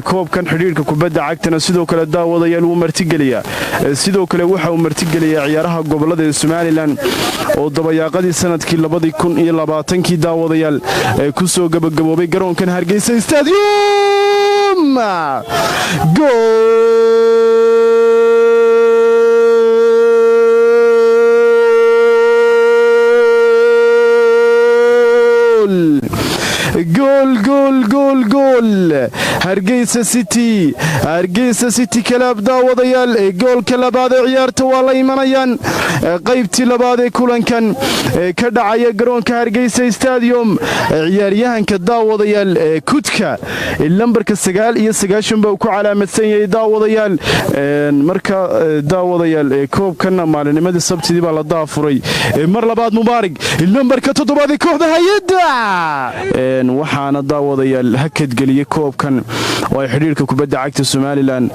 koobkan xidhiidhka kubadda cagtana sidoo kale daawadayaal wuu martigeliyaa sidoo kale waxa uu martigeliyaa ciyaaraha gobolada ee Somaliland oo dabayaaqadii sanadkii 2020 daawadayaal ku soo gabagaboobay garoonkan Hargeysa Stadium gool Hargeysa City kalaab daawadayaal goolka labaad ee ciyaarta waa la imanayaan qaybtii labaad ee kulankan ka dhacaya garoonka Hargeysa Stadium ciyaaryahanka daawadayaal kudka lambarka 9 baa ku calaamadsan yahay daawadayaal marka daawadayaal koobkan maalinimadii sabtidii baa la daafuray mar labaad mubaarak lambarka 7 kooxda hay'adda waxaana daawadayaal hakad galiyay koobkan oo ay xidhiidhka kubadda cagta Somaliland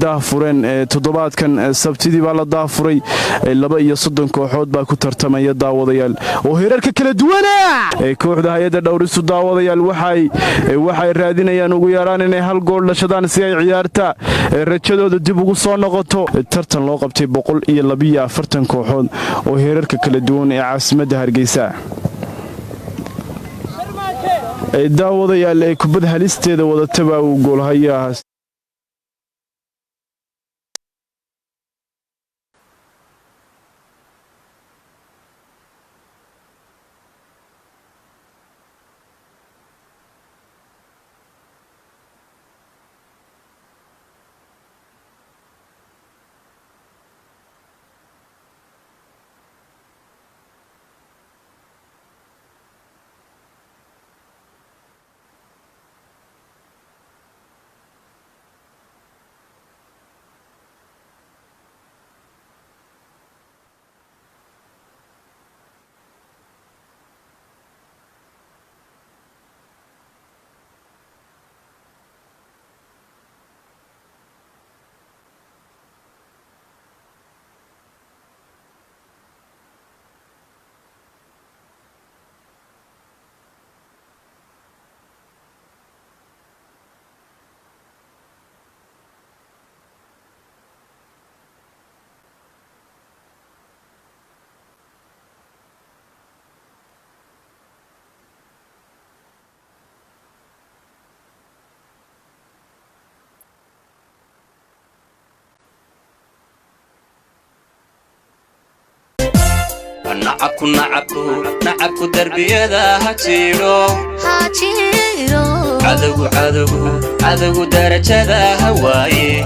daafureen toddobaadkan sabtidii baa la daafuray 32 kooxood baa ku tartamaya daawadayaal oo heerarka kala duwan kooxda hay'adda dhowristu daawadayaal waxay raadinayaan ugu yaraan inay hal gool dhashadaan si ay ciyaarta rajadooda dib ugu soo noqoto tartan loo qabtay 142 kooxood oo heerarka kala duwan ee caasimadda Hargeysa daawadayaal kubadda halisteeda wadataba uu goolhayaa نعكو دربيدا هاتيرو عدو درجة هواي